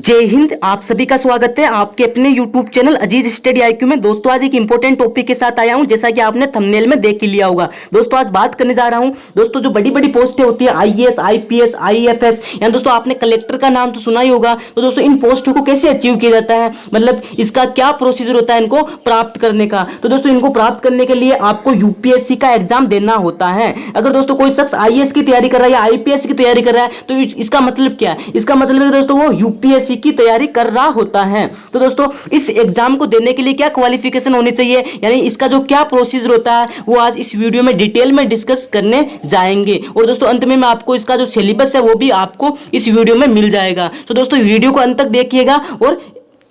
जय हिंद। आप सभी का स्वागत है आपके अपने YouTube चैनल अजीज स्टडी IQ में। दोस्तों आज एक इंपॉर्टेंट टॉपिक के साथ आया हूं, जैसा कि आपने थंबनेल में देख ही लिया होगा। दोस्तों आज बात करने जा रहा हूं दोस्तों जो बड़ी बड़ी पोस्टें होती है IAS, IPS, IFS, या दोस्तों आपने कलेक्टर का नाम तो सुना ही होगा। तो दोस्तों इन पोस्टों को कैसे अचीव किया जाता है, मतलब इसका क्या प्रोसीजर होता है इनको प्राप्त करने का। तो दोस्तों इनको प्राप्त करने के लिए आपको UPSC का एग्जाम देना होता है। अगर दोस्तों कोई शख्स IAS की तैयारी कर रहा है या IPS की तैयारी कर रहा है तो इसका मतलब क्या है? इसका मतलब है दोस्तों वो UPSC की तैयारी कर रहा होता है। तो दोस्तों इस एग्जाम को देने के लिए क्या क्वालिफिकेशन होनी चाहिए, यानी इसका जो क्या प्रोसीजर होता है वो आज इस वीडियो में डिटेल में डिस्कस करने जाएंगे। और दोस्तों अंत में मैं आपको इसका जो सिलेबस है वो भी आपको इस वीडियो में मिल जाएगा। तो दोस्तों वीडियो को अंत तक देखिएगा और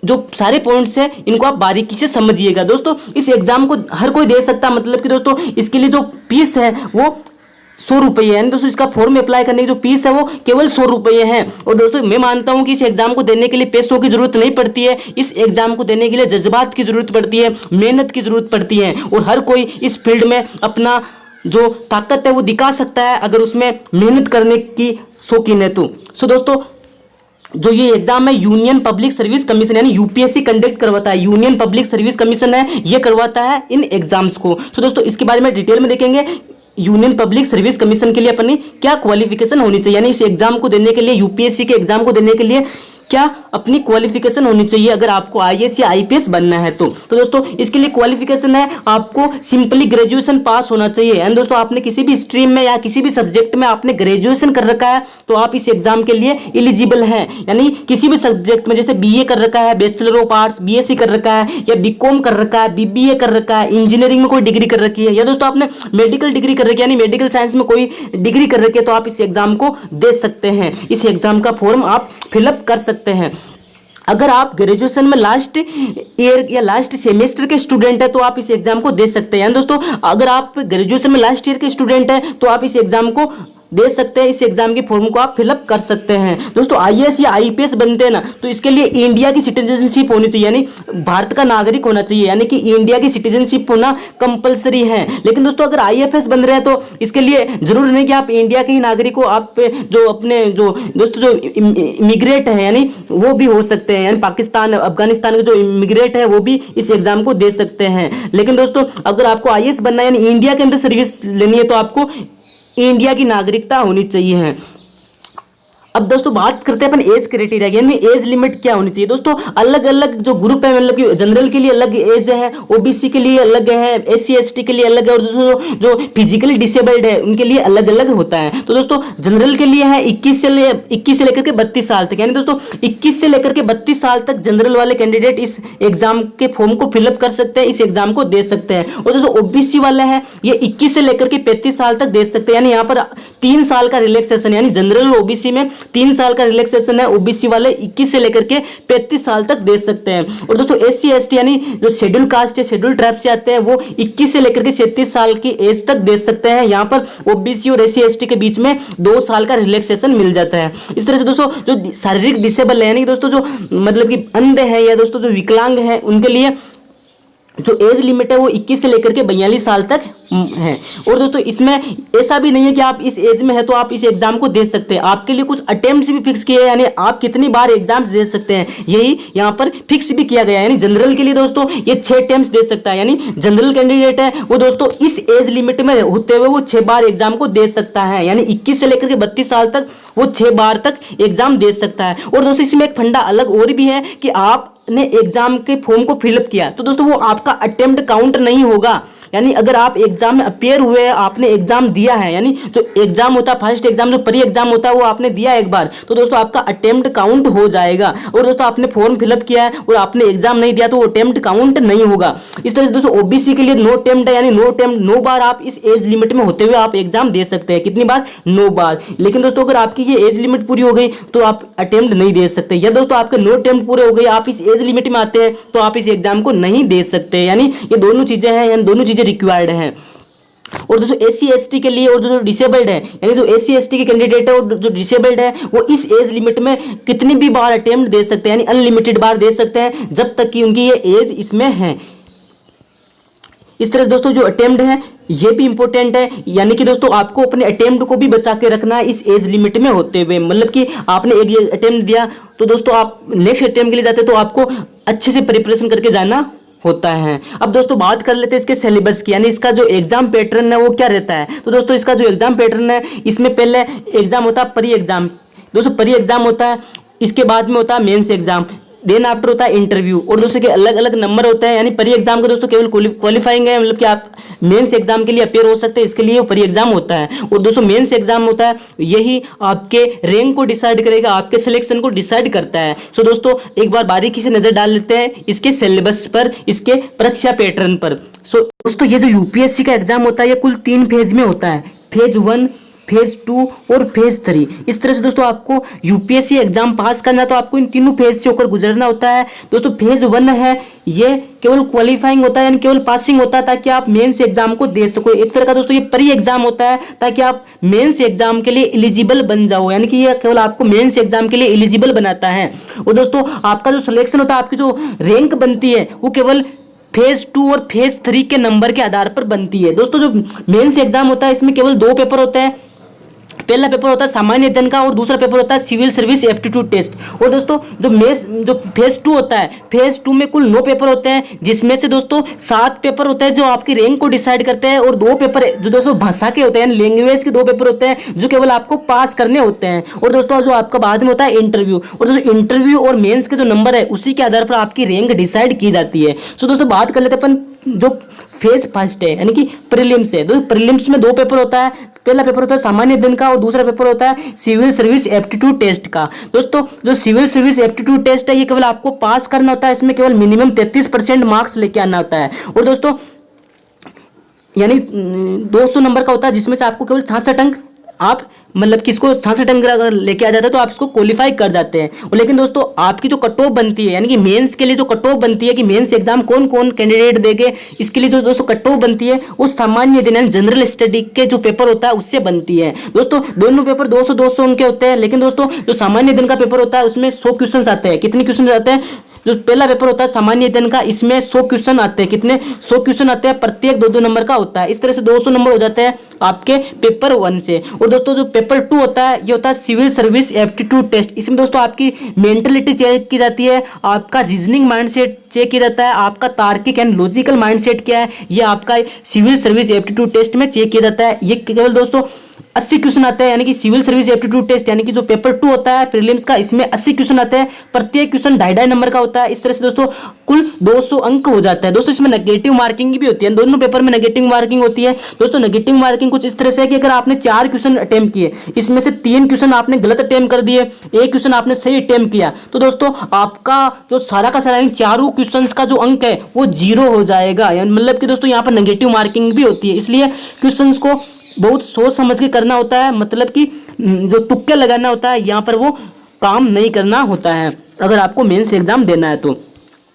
जो सारे पॉइंट्स हैं इनको आप बारीकी से समझिएगा। दोस्तों इस एग्जाम को हर कोई दे सकता, मतलब कि दोस्तों इसके लिए जो फीस है वो 100 रुपये है। दोस्तों इसका फॉर्म अप्लाई करने की जो फीस है वो केवल 100 रुपये है। और दोस्तों मैं मानता हूं कि इस एग्जाम को देने के लिए पैसों की जरूरत नहीं पड़ती है। इस एग्जाम को देने के लिए जज्बात की जरूरत पड़ती है, मेहनत की जरूरत पड़ती है। और हर कोई इस फील्ड में अपना जो ताकत है वो दिखा सकता है अगर उसमें मेहनत करने की शौकीन है तो। सो दोस्तों जो ये एग्जाम है यूनियन पब्लिक सर्विस कमीशन यानी UPSC कंडक्ट करवाता है। यूनियन पब्लिक सर्विस कमीशन है ये करवाता है इन एग्जाम्स को। सो दोस्तों इसके बारे में डिटेल में देखेंगे। यूनियन पब्लिक सर्विस कमीशन के लिए अपनी क्या क्वालिफिकेशन होनी चाहिए, यानी इस एग्जाम को देने के लिए UPSC के एग्जाम को देने के लिए क्या अपनी क्वालिफिकेशन होनी चाहिए अगर आपको IAS या IPS बनना है तो दोस्तों इसके लिए क्वालिफिकेशन है आपको सिंपली ग्रेजुएशन पास होना चाहिए। एंड दोस्तों आपने किसी भी स्ट्रीम में या किसी भी सब्जेक्ट में आपने ग्रेजुएशन कर रखा है तो आप इस एग्जाम के लिए एलिजिबल हैं। यानी किसी भी सब्जेक्ट में जैसे BA कर रखा है, बैचलर ऑफ आर्ट्स BSc कर रखा है, या BCom कर रखा है, BBA कर रखा है, इंजीनियरिंग में कोई डिग्री कर रखी है, या दोस्तों आपने मेडिकल डिग्री कर रखी है यानी मेडिकल साइंस में कोई डिग्री कर रखी है तो आप इस एग्जाम को दे सकते हैं। इस एग्जाम का फॉर्म आप फिलअप कर सकते हैं। अगर आप ग्रेजुएशन में लास्ट ईयर या लास्ट सेमेस्टर के स्टूडेंट है तो आप इस एग्जाम को दे सकते हैं। दोस्तों अगर आप ग्रेजुएशन में लास्ट ईयर के स्टूडेंट है तो आप इस एग्जाम को दे सकते हैं। इस एग्जाम की फॉर्म को आप फिलअप कर सकते हैं। दोस्तों IAS या IPS बनते हैं ना तो इसके लिए इंडिया की सिटीजनशिप होनी चाहिए, यानी भारत का नागरिक होना चाहिए, यानी कि इंडिया की सिटीजनशिप होना कंपलसरी है। लेकिन दोस्तों अगर IFS बन रहे हैं तो इसके लिए जरूरी नहीं कि आप इंडिया के ही नागरिक हो, आप जो अपने जो दोस्तों जो इमिग्रेट है यानी वो भी हो सकते हैं, यानी पाकिस्तान अफगानिस्तान के जो इमिग्रेट है वो भी इस एग्जाम को दे सकते हैं। लेकिन दोस्तों अगर आपको IAS बनना है यानी इंडिया के अंदर सर्विस लेनी है तो आपको इंडिया की नागरिकता होनी चाहिए। अब दोस्तों बात करते हैं अपन एज क्राइटेरिया यानी एज लिमिट क्या होनी चाहिए। दोस्तों अलग अलग जो ग्रुप है, मतलब कि जनरल के लिए अलग एज है, OBC के लिए अलग है, SC ST के लिए अलग है, और दोस्तों जो फिजिकली डिसेबल्ड है उनके लिए अलग अलग होता है। तो दोस्तों जनरल के लिए है 21 से लेकर के 32 साल तक, यानी दोस्तों 21 से लेकर के 32 साल तक जनरल वाले कैंडिडेट इस एग्जाम के फॉर्म को फिलअप कर सकते हैं, इस एग्जाम को दे सकते हैं। और दोस्तों OBC वाले हैं ये 21 से लेकर के 35 साल तक दे सकते हैं, यानी यहाँ पर 3 साल का रिलैक्सेशन, यानी जनरल OBC में 3 साल का रिलैक्सेशन है। OBC वाले 21 से लेकर के 35 साल तक दे सकते हैं। और दोस्तों SC ST यानी जो शेड्यूल कास्ट है, शेड्यूल ट्राइब से आते हैं, वो 21 से लेकर के 37 साल की एज तक दे सकते हैं। यहाँ पर OBC और SC ST के बीच में 2 साल का रिलैक्सेशन मिल जाता है। इस तरह से दोस्तों जो शारीरिक डिसेबल है यानी दोस्तों जो मतलब कि अंध है या दोस्तों जो विकलांग है उनके लिए जो एज लिमिट है वो 21 से लेकर के 42 साल तक है। और दोस्तों इसमें ऐसा भी नहीं है कि आप इस एज में है तो आप इस एग्जाम को दे सकते हैं, आपके लिए कुछ अटेम्प्ट्स भी फिक्स किए हैं, यानी आप कितनी बार एग्जाम्स दे सकते हैं यही यहाँ पर फिक्स भी किया गया है। यानी जनरल के लिए दोस्तों ये 6 अटेम्प्ट्स दे सकता है, यानी जनरल कैंडिडेट है वो दोस्तों इस एज लिमिट में होते हुए वो 6 बार एग्जाम को दे सकता है, यानी 21 से लेकर के 32 साल तक वो 6 बार तक एग्जाम दे सकता है। और दोस्तों इसमें एक फंडा अलग और भी है कि आपने एग्जाम के फॉर्म को फिलअप किया तो दोस्तों वो आपका अटेम्प्ट काउंट नहीं होगा। यानी अगर आप एग्जाम में अपेयर हुए, आपने एग्जाम दिया है, यानी जो एग्जाम होता है फर्स्ट एग्जाम जो प्री एग्जाम होता है वो आपने दिया एक बार तो दोस्तों आपका अटेम्प्ट काउंट हो जाएगा। और दोस्तों आपने फॉर्म फिलअप किया है और आपने एग्जाम नहीं दिया तो वो अटेम्प्ट काउंट नहीं होगा। इस तरह से दोस्तों OBC के लिए नो अटेम्प्ट है, यानी नो अटेम्प्ट 9 बार आप इस एज लिमिट में होते हुए आप एग्जाम दे सकते हैं। कितनी बार? 9 बार। लेकिन दोस्तों अगर आपकी ये एज लिमिट पूरी हो गई तो आप अटेम्प्ट नहीं दे सकते, या दोस्तों आपके नो अटेम्प्ट पूरे हो गए आप इस एज लिमिट में आते हैं तो आप इस एग्जाम को नहीं दे सकते। यानी ये दोनों चीजें हैं, यानी दोनों चीजें रिक्वायर्ड हैं। और दोस्तों SC ST के लिए और जो डिसेबल्ड है यानी जो SC ST के कैंडिडेट है और जो डिसेबल्ड है वो इस एज लिमिट में कितनी भी बार अटेम्प्ट दे सकते हैं, यानी अनलिमिटेड बार दे सकते हैं जब तक कि उनकी ये एज इसमें है। इस तरह से दोस्तों जो अटेम्प्ट है ये भी इंपॉर्टेंट है, यानी कि दोस्तों आपको अपने अटेम्प्ट को भी बचा के रखना है इस एज लिमिट में होते हुए। मतलब कि आपने एक अटेम्प्ट दिया तो दोस्तों आप नेक्स्ट अटेम्प्ट के लिए जाते तो आपको अच्छे से प्रिपरेशन करके जाना होता है। अब दोस्तों बात कर लेते हैं इसके सिलेबस की, यानी इसका जो एग्जाम पैटर्न है वो क्या रहता है। तो दोस्तों इसका जो एग्जाम पैटर्न है, इसमें पहले एग्जाम होता है प्री एग्जाम, दोस्तों प्री एग्जाम होता है, इसके बाद में होता है मेंस एग्जाम, देन आफ्टर होता है इंटरव्यू, और दोस्तों के अलग अलग नंबर होते हैं। यानी प्री एग्जाम का दोस्तों केवल क्वालिफाइंग है, मतलब कि आप मेंस एग्जाम के लिए अपेयर हो सकते हैं, इसके लिए प्री एग्जाम होता है। और दोस्तों मेंस एग्जाम होता है, यही आपके रैंक को डिसाइड करेगा, आपके सिलेक्शन को डिसाइड करता है। सो दोस्तों एक बार बारीकी से नजर डाल लेते हैं इसके सिलेबस पर, इसके परीक्षा पैटर्न पर। सो दोस्तों ये जो यूपीएससी का एग्जाम होता है ये कुल 3 फेज में होता है, फेज 1, फेज 2 और फेज 3। इस तरह से दोस्तों आपको यूपीएससी एग्जाम पास करना तो आपको इन तीनों फेज से होकर गुजरना होता है। दोस्तों फेज 1 है ये केवल क्वालिफाइंग होता है, यानी केवल पासिंग होता है ताकि आप मेंस एग्जाम को दे सको। एक तरह का दोस्तों ये प्री एग्जाम होता है ताकि आप मेंस एग्जाम के लिए एलिजिबल बन जाओ, यानी कि ये केवल आपको मेंस एग्जाम के लिए एलिजिबल बनाता है। और दोस्तों आपका जो सिलेक्शन होता है, आपकी जो रैंक बनती है वो केवल फेज 2 और फेज 3 के नंबर के आधार पर बनती है। दोस्तों जो मेंस एग्जाम होता है इसमें केवल 2 पेपर होते हैं, पहला पेपर होता है सामान्य अध्ययन का और दूसरा पेपर होता है सिविल सर्विस एप्टीट्यूड टेस्ट। और दोस्तों जो फेज 2 होता है, फेज 2 में कुल 9 पेपर होते हैं, जिसमें से दोस्तों 7 पेपर होते हैं जो आपकी रैंक को डिसाइड करते हैं, और 2 पेपर जो दोस्तों भाषा के होते हैं, लैंग्वेज के 2 पेपर होते हैं जो केवल आपको पास करने होते हैं। और दोस्तों जो आपका बाद में होता है इंटरव्यू, और दोस्तों इंटरव्यू और मेंस के जो नंबर है उसी के आधार पर आपकी रैंक डिसाइड की जाती है। सो दोस्तों बात कर लेते हैं अपन जो फेज फर्स्ट है, यानी कि प्रीलिम्स है। दोस्तों प्रीलिम्स में 2 पेपर होता है, पहला पेपर होता है सामान्य अध्ययन का और दूसरा पेपर होता है सिविल सर्विस एप्टीट्यूड टेस्ट का। दोस्तों जो सिविल सर्विस एप्टीट्यूड टेस्ट है ये केवल आपको पास करना होता है, इसमें केवल मिनिमम 33% मार्क्स लेके आना होता है। और दोस्तों यानी 200 नंबर का होता है, जिसमें से आपको केवल 66 अंक आप मतलब कि इसको 66 अंक अगर लेके आ जाते हैं तो आप इसको क्वालिफाई कर जाते हैं। और लेकिन दोस्तों आपकी जो कट ऑफ बनती है, यानी कि मेंस के लिए जो कट ऑफ बनती है कि मेंस एग्जाम कौन कौन कैंडिडेट देंगे, इसके लिए जो दोस्तों कट ऑफ बनती है वो सामान्य अध्ययन जनरल स्टडी के जो पेपर होता है उससे बनती है। दोस्तों दोनों पेपर 200-200 अंक के होते हैं, लेकिन दोस्तों जो सामान्य अध्ययन का पेपर होता है उसमें 100 क्वेश्चन आते हैं। कितने क्वेश्चन आते हैं? जो पहला पेपर होता है सामान्य अध्ययन का, इसमें 100 क्वेश्चन आते हैं। कितने? 100 क्वेश्चन आते हैं, प्रत्येक 2-2 नंबर का होता है। इस तरह से 200 नंबर हो जाते हैं आपके पेपर 1 से। और दोस्तों जो पेपर 2 होता है ये होता है सिविल सर्विस एप्टीट्यूड टेस्ट। इसमें दोस्तों आपकी मेंटलिटी चेक की जाती है, आपका रीजनिंग माइंडसेट चेक किया जाता है, आपका तार्किक एंड लॉजिकल माइंडसेट क्या है ये आपका सिविल सर्विस एप्टीट्यूड टेस्ट में चेक किया जाता है। ये केवल दोस्तों 80 क्वेश्चन आते हैं, यानी कि सिविल सर्विस एप्टीट्यूड टेस्ट यानी कि जो पेपर 2 होता है प्रीलिम्स का, इसमें 80 क्वेश्चन आते हैं, प्रत्येक क्वेश्चन 2.5 नंबर का होता है। इस तरह से दोस्तों कुल 200 अंक हो जाता है। दोस्तों इसमें नेगेटिव मार्किंग भी होती है, दोनों पेपर में नेगेटिव मार्किंग होती है। दोस्तों नेगेटिव मार्किंग कुछ इस तरह से है कि अगर आपने 4 क्वेश्चन अटेम्प्ट किए, इसमें से 3 क्वेश्चन आपने गलत अटेम्प्ट कर दिए, 1 क्वेश्चन आपने सही अटेम्प्ट किया, तो दोस्तों आपका जो सारा का सारा चारों क्वेश्चन का जो अंक है वो 0 हो जाएगा। मतलब कि दोस्तों यहाँ पर नेगेटिव मार्किंग भी होती है, इसलिए क्वेश्चन को बहुत सोच समझ के करना होता है। मतलब कि जो तुक्के लगाना होता है यहाँ पर वो काम नहीं करना होता है अगर आपको मेंस एग्जाम देना है तो।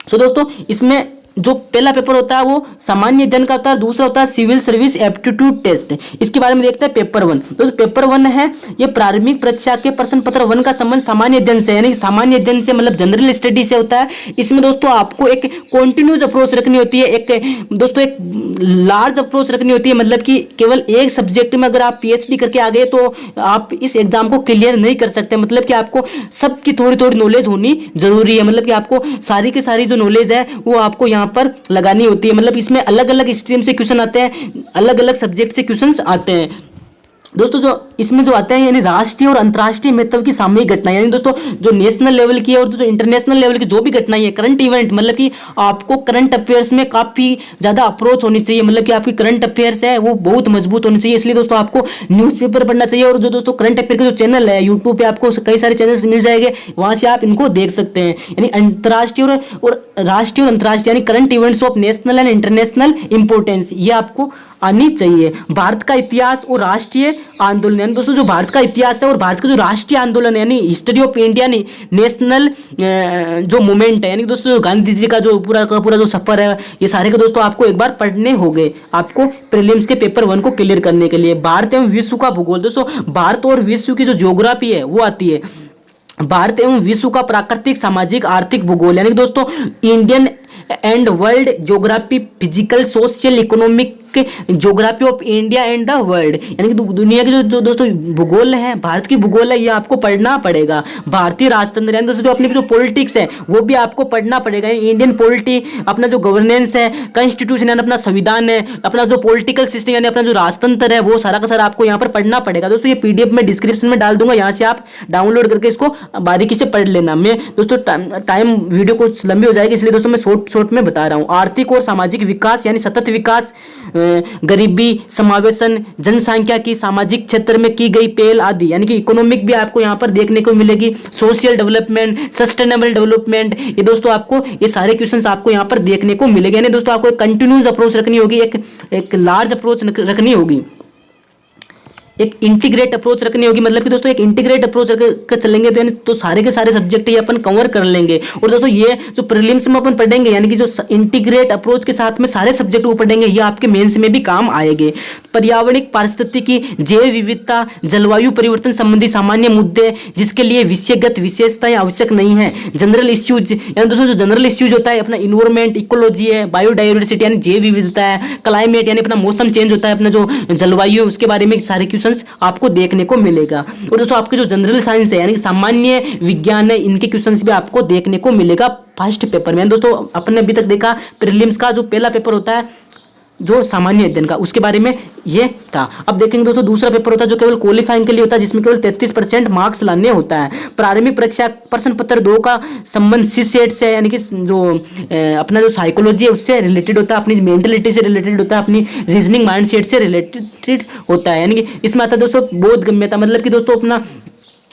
सो दोस्तों इसमें जो पहला पेपर होता है वो सामान्य अध्ययन का होता है, दूसरा होता है सिविल सर्विस एप्टीट्यूड टेस्ट। इसके बारे में देखते हैं पेपर 1। दोस्तों पेपर 1 है ये प्रारंभिक परीक्षा के प्रश्न पत्र 1 का संबंध सामान्य अध्ययन से, यानी सामान्य अध्ययन से मतलब जनरल स्टडी से होता है। इसमें दोस्तों आपको एक कॉन्टिन्यूस अप्रोच रखनी होती है, एक दोस्तों एक लार्ज अप्रोच रखनी होती है। मतलब कि केवल एक सब्जेक्ट में अगर आप PhD करके आ गए तो आप इस एग्जाम को क्लियर नहीं कर सकते। मतलब कि आपको सबकी थोड़ी थोड़ी नॉलेज होनी जरूरी है, मतलब कि आपको सारी की सारी जो नॉलेज है वो आपको यहाँ पर लगानी होती है। मतलब इसमें अलग अलग स्ट्रीम से क्वेश्चन आते हैं, अलग अलग सब्जेक्ट से क्वेश्चंस आते हैं। दोस्तों जो इसमें जो आते हैं यानी राष्ट्रीय और अंतर्राष्ट्रीय महत्व की सामयिक घटना, यानी दोस्तों जो नेशनल लेवल की है और जो इंटरनेशनल लेवल की जो भी घटनाएं है, करंट इवेंट, मतलब कि आपको करंट अफेयर्स में काफी ज्यादा अप्रोच होनी चाहिए। मतलब कि आपकी करंट अफेयर्स है वो बहुत मजबूत होनी चाहिए, इसलिए दोस्तों आपको न्यूज़पेपर पढ़ना चाहिए। और जो दोस्तों करंट अफेयर के जो चैनल है यूट्यूब पे आपको कई सारे चैनल्स मिल जाएंगे, वहां से आप इनको देख सकते हैं। यानी अंतर्राष्ट्रीय और राष्ट्रीय और अंतर्राष्ट्रीय यानी current events of national and international importance ये आपको आनी चाहिए। भारत का इतिहास और राष्ट्रीय आंदोलन, यानी दोस्तों जो भारत का इतिहास है और भारत का जो राष्ट्रीय आंदोलन है यानी हिस्ट्री ऑफ इंडिया नहीं नेशनल जो मूवमेंट है, यानी दोस्तों जो गांधी जी का जो पूरा का पूरा जो सफर है, ये सारे के दोस्तों आपको एक बार पढ़ने होंगे आपको प्रीलिम्स के पेपर 1 को क्लियर करने के लिए। भारत एवं विश्व का भूगोल, दोस्तों भारत और विश्व की जो ज्योग्राफी है वो आती है। भारत एवं विश्व का प्राकृतिक सामाजिक आर्थिक भूगोल, यानी दोस्तों Indian and world geography, physical, social, economic, geography of India and the world, यानी कि दुनिया की जो दोस्तों भूगोल है, भारत की भूगोल है, ये आपको पढ़ना पड़ेगा। भारतीय राजतंत्र यानी दोस्तों जो अपनी जो पॉलिटिक्स है वो भी आपको पढ़ना पड़ेगा। इंडियन पॉलिटी, अपना जो गवर्नेंस है, कॉन्स्टिट्यूशन यानी अपना संविधान है, अपना जो पॉलिटिकल सिस्टम यानी अपना जो राजतंत्र है, वो सारा का सारा आपको यहाँ पर पढ़ना पड़ेगा। दोस्तों ये पीडीएफ में डिस्क्रिप्शन में डाल दूंगा, यहाँ से आप डाउनलोड करके इसको बारीकी से पढ़ लेना। मैं दोस्तों टाइम वीडियो को लंबी हो जाएगी, इसलिए दोस्तों मैं शॉर्ट में बता रहा हूँ। आर्थिक और सामाजिक विकास यानी सतत विकास, गरीबी समावेशन, जनसंख्या की सामाजिक क्षेत्र में की गई पहल आदि, यानी कि इकोनॉमिक भी आपको यहाँ पर देखने को मिलेगी, सोशल डेवलपमेंट, सस्टेनेबल डेवलपमेंट, ये दोस्तों आपको ये सारे क्वेश्चंस आपको यहाँ पर देखने को मिलेंगे। यानी दोस्तों आपको एक कंटिन्यूस अप्रोच रखनी होगी, एक लार्ज अप्रोच रखनी होगी, एक इंटीग्रेट अप्रोच रखनी होगी। मतलब कि दोस्तों एक इंटीग्रेट अप्रोच रखकर चलेंगे तो यानी तो सारे के सारे सब्जेक्ट ये अपन कवर कर लेंगे। और दोस्तों ये जो प्रीलिम्स में अपन पढ़ेंगे, यानी कि जो इंटीग्रेट अप्रोच के साथ में सारे सब्जेक्ट को पढ़ेंगे, ये आपके मेंस में भी काम आएंगे। पर्यावरणिक, पारिस्थितिकी, जैव विविधता, जलवायु परिवर्तन संबंधी सामान्य मुद्दे जिसके लिए विषयगत विशेषताएं आवश्यक नहीं है। जनरल इश्यूज, यानी दोस्तों जो जनरल इश्यूज होता है अपना इन्वायरमेंट, इकोलॉजी है, बायोडाइवर्सिटी यानी जैव विविधता है, क्लाइमेट यानी अपना मौसम चेंज होता है, अपना जो जलवायु है उसके बारे में सारे क्वेश्चंस आपको देखने को मिलेगा। और दोस्तों आपके जो जनरल साइंस है यानी सामान्य विज्ञान है, इनके क्वेश्चंस भी आपको देखने को मिलेगा फर्स्ट पेपर में। दोस्तों अपने अभी तक देखा प्रीलिम्स का जो पहला पेपर होता है जो सामान्य अध्ययन का, उसके बारे में ये था। अब देखेंगे दोस्तों दूसरा पेपर होता है जो केवल क्वालिफाइंग के लिए होता है, जिसमें केवल 33% मार्क्स लाने होता है। प्रारंभिक परीक्षा प्रश्न पत्र 2 का संबंध सी सेट से, यानी कि जो अपना जो साइकोलॉजी है उससे रिलेटेड होता है, अपनी मेंटलिटी से रिलेटेड होता है, अपनी रीजनिंग माइंड सेट से रिलेटेड होता है। यानी कि इसमें आता है दोस्तों बोधगम्यता, मतलब कि दोस्तों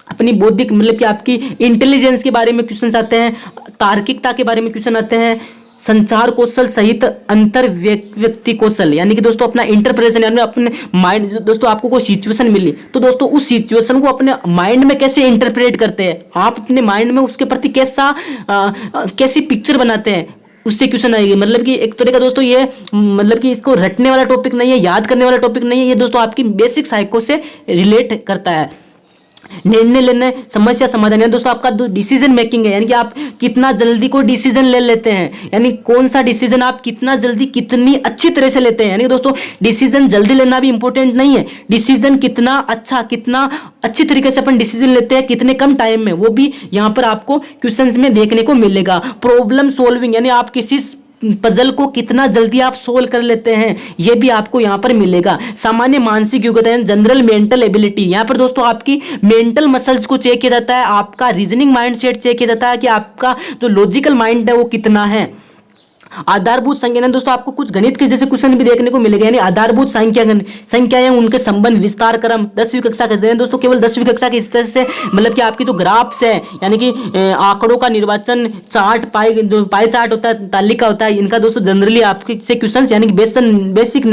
अपनी बौद्धिक, मतलब कि आपकी इंटेलिजेंस के बारे में क्वेश्चन आते हैं, तार्किकता के बारे में क्वेश्चन आते हैं, संचार कौशल सहित अंतर व्यक्ति कौशल, यानी कि दोस्तों अपना इंटरप्रेशन, यानी अपने माइंड, दोस्तों आपको कोई सिचुएशन मिली तो दोस्तों उस सिचुएशन को अपने माइंड में कैसे इंटरप्रेट करते हैं, आप अपने माइंड में उसके प्रति कैसी पिक्चर बनाते हैं, उससे क्वेश्चन आएगी। मतलब कि एक तरह का दोस्तों ये, मतलब कि इसको रटने वाला टॉपिक नहीं है, याद करने वाला टॉपिक नहीं है, ये दोस्तों आपकी बेसिक साइको से रिलेट करता है। निर्णय लेने, समस्या समाधान, दोस्तों आपका जो डिसीजन मेकिंग है, यानी कि आप कितना जल्दी कोई डिसीजन ले लेते हैं, यानी कौन सा डिसीजन आप कितना जल्दी कितनी अच्छी तरह से लेते हैं। यानी दोस्तों डिसीजन जल्दी लेना भी इंपॉर्टेंट नहीं है, डिसीजन कितना अच्छा, कितना अच्छी तरीके से अपन डिसीजन लेते हैं, कितने कम टाइम में, वो भी यहाँ पर आपको क्वेश्चंस में देखने को मिलेगा। प्रॉब्लम सोल्विंग, यानी आप किसी पजल को कितना जल्दी आप सोल्व कर लेते हैं, ये भी आपको यहाँ पर मिलेगा। सामान्य मानसिक योग्यता, जनरल मेंटल एबिलिटी, यहाँ पर दोस्तों आपकी मेंटल मसल्स को चेक किया जाता है, आपका रीजनिंग माइंड सेट चेक किया जाता है कि आपका जो लॉजिकल माइंड है वो कितना है। आधारभूत संख्या, दोस्तों आपको कुछ गणित के जैसे क्वेश्चन भी देखने को मिलेगा, यानी आधारभूत संख्याएं उनके संबंध, विस्तार क्रम, 10वीं कक्षा के दोस्तों केवल 10वीं कक्षा के स्तर से, मतलब कि आपकी जो ग्राफ्स है, यानी कि आंकड़ों का निर्वाचन, चार्ट, पाई चार्ट होता है, तालिका होता है, इनका दोस्तों जनरली आपके से क्वेश्चन, यानी कि बेसिक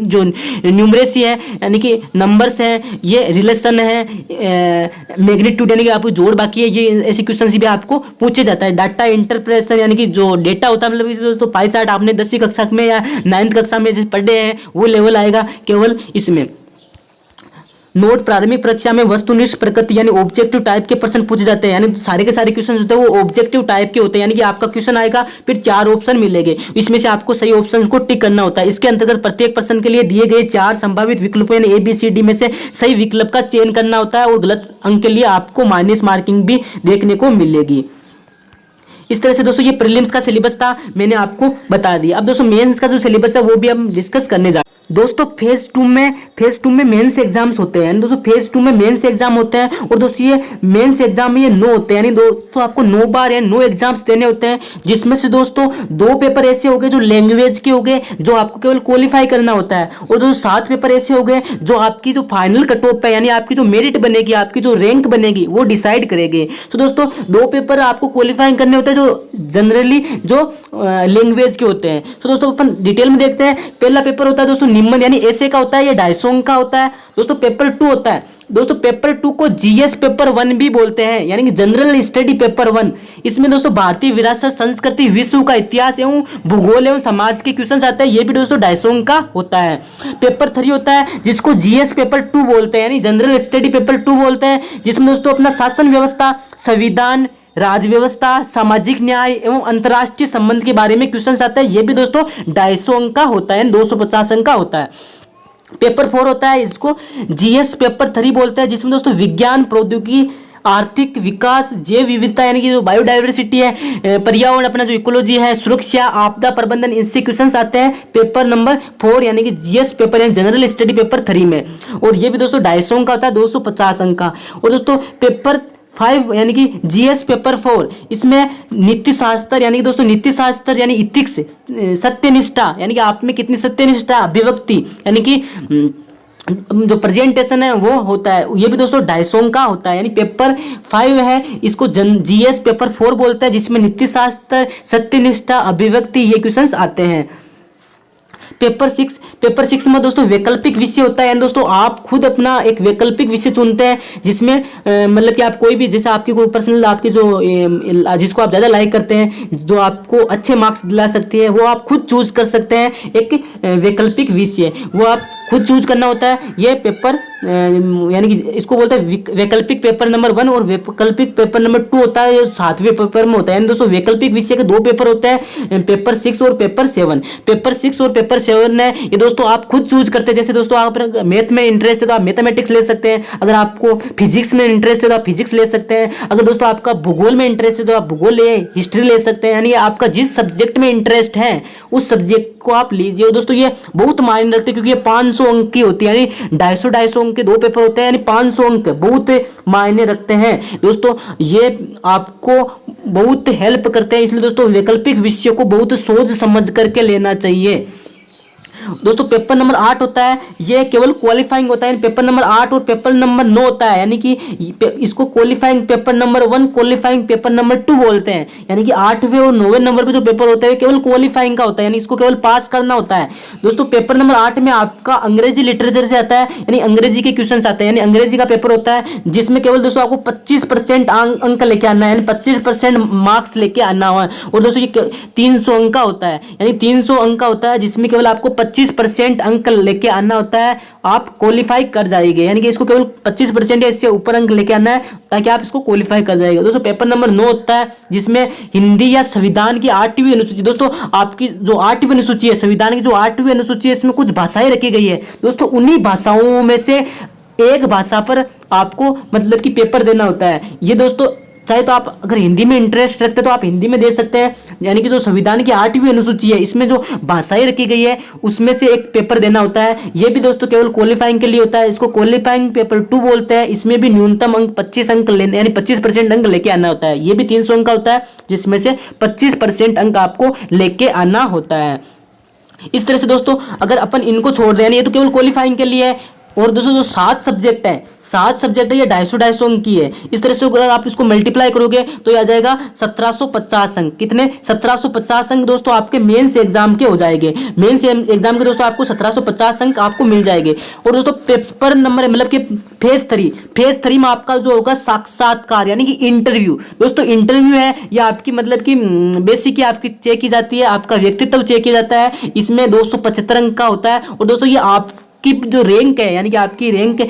जो न्यूमरेसी है, यानी कि नंबर्स है, ये रिलेशन है, मैग्नीट्यूड यानी कि आपको जोड़ बाकी है, ये ऐसे क्वेश्चन भी आपको पूछे जाता है। डाटा इंटरप्रेशन, यानी कि जो डेटा होता है, मतलब तो पाई चार्ट आपने 10वीं कक्षा में या 9th कक्षा में जो पढ़े हैं वो लेवल आएगा केवल इसमें। नोट, प्राथमिक परीक्षा में वस्तुनिष्ठ प्रकृति यानी ऑब्जेक्टिव टाइप के प्रश्न पूछे जाते हैं, यानी सारे के सारे क्वेश्चन होते हैं वो ऑब्जेक्टिव टाइप के होते हैं, यानी कि आपका क्वेश्चन आएगा फिर 4 ऑप्शन मिलेंगे, इसमें से आपको सही ऑप्शन को टिक करना होता है। इसके अंतर्गत प्रत्येक प्रश्न के लिए दिए गए 4 संभावित विकल्पों यानी ABCD में से सही विकल्प का चयन करना होता है, और गलत अंक के लिए आपको माइनस मार्किंग भी देखने को मिलेगी। इस तरह से दोस्तों ये प्रीलिम्स का सिलेबस था, मैंने आपको बता दिया। अब दोस्तों मेंस का जो सिलेबस है वो भी हम डिस्कस करने जा रहे हैं। दोस्तों फेज टू में मेंस एग्जाम्स होते हैं, दोस्तों फेज 2 में मेंस एग्जाम होते हैं, और दोस्तों ये मेंस एग्जाम में ये 9 होते हैं, यानी दोस्तों आपको 9 बार या 9 एग्जाम्स देने होते हैं, जिसमें से दोस्तों 2 पेपर ऐसे हो गए जो लैंग्वेज के हो गए, जो आपको केवल क्वालिफाई करना होता है, और दोस्तों 7 पेपर ऐसे हो गए जो आपकी जो फाइनल कट ऑफ है, यानी आपकी जो मेरिट बनेगी, आपकी जो रैंक बनेगी वो डिसाइड करेगी। तो दोस्तों 2 पेपर आपको क्वालिफाई करने होते हैं जो जनरली जो लैंग्वेज के होते हैं। तो दोस्तों अपन डिटेल में देखते हैं। पहला पेपर होता है दोस्तों निम्न, यानी ऐसे का होता है, ये 250 का होता है। दोस्तों पेपर 2 होता है, दोस्तों पेपर 2 को GS पेपर 1 भी बोलते हैं, यानी कि जनरल स्टडी पेपर 1। इसमें दोस्तों भारतीय विरासत, संस्कृति, विश्व का इतिहास एवं भूगोल एवं समाज के क्वेश्चन आते हैं, ये भी दोस्तों 250 का होता है। पेपर 3 होता है जिसको GS पेपर 2 बोलते हैं, यानी जनरल स्टडी पेपर 2 बोलते हैं, जिसमें दोस्तों अपना शासन व्यवस्था, संविधान, राज्य व्यवस्था, सामाजिक न्याय एवं अंतर्राष्ट्रीय संबंध के बारे में क्वेश्चन आता है। ये भी दोस्तों 250 अंक का होता है, 250 अंक का होता है। पेपर 4 होता है, इसको जीएस पेपर 3 बोलते हैं, जिसमें दोस्तों विज्ञान, प्रौद्योगिकी, आर्थिक विकास, जैव विविधता यानी कि जो बायोडाइवर्सिटी है, पर्यावरण, अपना जो इकोलॉजी है, सुरक्षा, आपदा प्रबंधन, इनसे क्वेश्चंस आते हैं पेपर नंबर 4 यानी कि जीएस पेपर यानी जनरल स्टडी पेपर 3 में। और ये भी दोस्तों 250 अंक का होता है, 250 अंक का। और दोस्तों पेपर 5 यानी कि जीएस पेपर 4, इसमें नीति शास्त्र यानी कि दोस्तों नीति शास्त्र यानी इथिक्स, सत्यनिष्ठा यानी कि आप में कितनी सत्यनिष्ठा, अभिव्यक्ति यानी कि जो प्रेजेंटेशन है वो होता है। ये भी दोस्तों 250 अंक का होता है। यानी पेपर 5 है, इसको जीएस पेपर 4 बोलते हैं, जिसमें नीति शास्त्र, सत्यनिष्ठा, अभिव्यक्ति ये क्वेश्चंस आते हैं। पेपर 6 में दोस्तों वैकल्पिक विषय होता है। यानी दोस्तों आप खुद अपना एक वैकल्पिक विषय चुनते हैं, जिसमें मतलब कि आप कोई भी, जैसे आपकी कोई पर्सनल आपकी जो जिसको आप ज़्यादा लाइक करते हैं, जो आपको अच्छे मार्क्स दिला सकती है, वो आप खुद चूज कर सकते हैं। एक वैकल्पिक विषय वो आप खुद चूज करना होता है। ये पेपर यानी कि इसको बोलते हैं वैकल्पिक पेपर नंबर 1 और वैकल्पिक पेपर नंबर 2 होता है, ये 7वें पेपर में होता है। यानी दोस्तों वैकल्पिक विषय के 2 पेपर होते हैं, पेपर 6 और पेपर 7। पेपर 6 और पेपर 7 है, ये दोस्तों आप खुद चूज करते हैं। जैसे दोस्तों आप मैथ में इंटरेस्ट है तो आप मैथमेटिक्स ले सकते हैं, अगर आपको फिजिक्स में इंटरेस्ट है तो आप फिजिक्स ले सकते हैं, अगर दोस्तों आपका भूगोल में इंटरेस्ट है तो आप भूगोल ले, हिस्ट्री ले सकते हैं। यानी आपका जिस सब्जेक्ट में इंटरेस्ट है उस सब्जेक्ट को आप लीजिए। दोस्तों ये बहुत मायने रखते हैं, क्योंकि ये 500 अंक की होती है, यानी 250 अंक के 2 पेपर होते हैं, यानी 500 अंक बहुत मायने रखते हैं। दोस्तों ये आपको बहुत हेल्प करते हैं, इसलिए दोस्तों वैकल्पिक विषयों को बहुत सोच समझ करके लेना चाहिए। दोस्तों पेपर नंबर 8 होता है, ये केवल क्वालिफाइंग होता है। पेपर नंबर 8 और पेपर नंबर 9 होता है, यानी कि इसको qualifying paper number 1, qualifying paper number 2 बोलते हैं। यानी कि 8वें और 9वें नंबर पे जो पेपर होता है केवल क्वालिफाइंग का होता है, यानी इसको केवल पास करना होता है। दोस्तों पेपर नंबर 8 में आपका अंग्रेजी लिटरेचर से आता है, यानी अंग्रेजी के क्वेश्चन आते हैं, यानी अंग्रेजी का पेपर होता है, जिसमें केवल दोस्तों आपको 25% अंक लेके आना है, यानी 25% मार्क्स लेके आना हुआ है। और दोस्तों ये 300 अंक का होता है, यानी 300 अंक का होता है, जिसमें केवल आपको 25% अंक लेके आना होता है, आप क्वालिफाई कर जाएंगे। यानी कि इसको केवल 25% या इससे ऊपर अंक लेके आना है ताकि आप इसको क्वालिफाई कर जाएंगे। दोस्तों पेपर नंबर 9 होता है, जिसमें हिंदी या संविधान की 8वीं अनुसूची, दोस्तों आपकी जो 8वीं अनुसूची है, संविधान की जो 8वीं अनुसूची है, इसमें कुछ भाषाएं रखी गई है। दोस्तों उन्हीं भाषाओं में से एक भाषा पर आपको मतलब कि पेपर देना होता है। ये दोस्तों चाहे तो आप अगर हिंदी में इंटरेस्ट रखते हैं तो आप हिंदी में दे सकते हैं, यानी कि जो संविधान की 8वीं अनुसूची है, इसमें जो भाषाएं रखी गई है उसमें से एक पेपर देना होता है। ये भी दोस्तों केवल क्वालिफाइंग के लिए होता है, इसको क्वालिफाइंग पेपर 2 बोलते हैं। इसमें भी न्यूनतम अंक 25 अंक लेने, यानी 25% अंक लेके आना होता है। ये भी 300 अंक का होता है, जिसमें से 25% अंक आपको लेके आना होता है। इस तरह से दोस्तों अगर अपन इनको छोड़ दें, ये तो केवल क्वालिफाइंग के लिए है। और दोस्तों जो 7 सब्जेक्ट है, 7 सब्जेक्ट है, ये 250 अंक की है। इस तरह से अगर आप इसको मल्टीप्लाई करोगे तो ये आ जाएगा 1750 अंक। कितने? 1750 अंक दोस्तों आपके मेंस एग्जाम के हो जाएंगे। मेंस एग्जाम के दोस्तों आपको 1750 अंक आपको मिल जाएंगे। और दोस्तों पेपर नंबर मतलब कि फेज 3 में आपका जो होगा साक्षात्कार, यानी कि इंटरव्यू। दोस्तों इंटरव्यू है या आपकी मतलब कि बेसिक आपकी चेक की जाती है, आपका व्यक्तित्व चेक किया जाता है। इसमें 275 अंक का होता है। और दोस्तों ये आप की जो रैंक है, यानी कि आपकी रैंक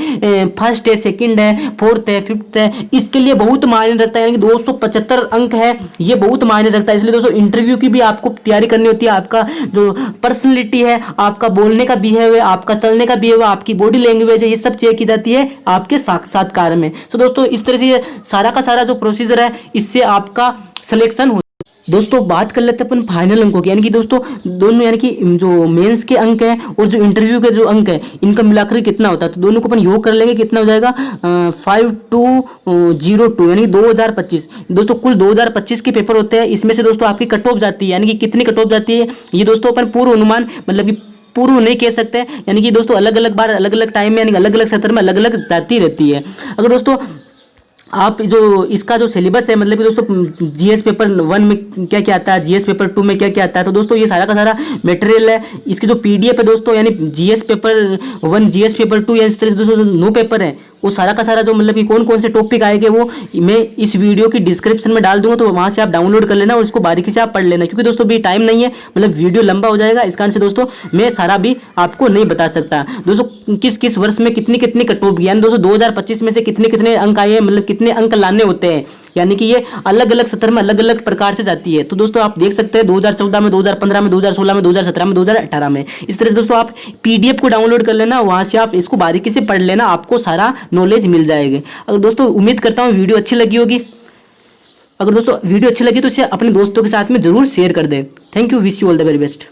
फर्स्ट है, सेकंड है, फोर्थ है, फिफ्थ है, इसके लिए बहुत मायने रखता है। यानी कि 275 अंक है, ये बहुत मायने रखता है। इसलिए दोस्तों इंटरव्यू की भी आपको तैयारी करनी होती है। आपका जो पर्सनैलिटी है, आपका बोलने का बिहेवियर, आपका चलने का बिहेवियर, आपकी बॉडी लैंग्वेज है, ये सब चेक की जाती है आपके साक्षात्कार में। तो दोस्तों इस तरह से सारा का सारा जो प्रोसीजर है, इससे आपका सिलेक्शन हो। दोस्तों बात कर लेते हैं अपन फाइनल अंकों की, यानी कि दोस्तों दोनों, यानी कि जो मेंस के अंक हैं और जो इंटरव्यू के जो अंक हैं, इनका मिलाकर कितना होता है, तो दोनों को अपन योग कर लेंगे, कितना हो जाएगा 5202, यानी 2025। दोस्तों कुल 2025 के पेपर होते हैं, इसमें से दोस्तों आपकी कट ऑफ जाती है, यानी कि कितनी कट ऑफ जाती है, ये दोस्तों अपन पूर्व अनुमान मतलब कि पूर्व नहीं कह सकते, यानी कि दोस्तों अलग अलग बार अलग अलग टाइम में, यानी अलग अलग सत्र में अलग अलग जाती रहती है। अगर दोस्तों आप जो इसका जो सिलेबस है, मतलब कि दोस्तों जीएस पेपर 1 में क्या क्या आता है, जीएस पेपर 2 में क्या क्या आता है, तो दोस्तों ये सारा का सारा मटेरियल है। इसकी जो पीडीएफ है दोस्तों, यानी जीएस पेपर 1, जीएस पेपर 2, या इस तरह से दोस्तों जो 9 पेपर है, वो सारा का सारा जो मतलब कि कौन कौन से टॉपिक आएंगे वो मैं इस वीडियो की डिस्क्रिप्शन में डाल दूंगा, तो वहां से आप डाउनलोड कर लेना और इसको बारीकी से आप पढ़ लेना। क्योंकि दोस्तों भी टाइम नहीं है, मतलब वीडियो लंबा हो जाएगा, इस कारण से दोस्तों मैं सारा भी आपको नहीं बता सकता। दोस्तों किस किस वर्ष में कितनी कितनी कट ऑफ, यानी दोस्तों 2025 में से कितने कितने अंक आए हैं, मतलब कितने अंक लाने होते हैं, यानी कि ये अलग अलग सत्र में अलग अलग प्रकार से जाती है। तो दोस्तों आप देख सकते हैं 2014 में, 2015 में, 2016 में, 2017 में, 2018 में। इस तरह से दोस्तों आप पीडीएफ को डाउनलोड कर लेना, वहां से आप इसको बारीकी से पढ़ लेना, आपको सारा नॉलेज मिल जाएगा। अगर दोस्तों उम्मीद करता हूँ वीडियो अच्छी लगी होगी। अगर दोस्तों वीडियो अच्छी लगी तो इसे अपने दोस्तों के साथ में जरूर शेयर कर दें। Thank you, wish you all the very best.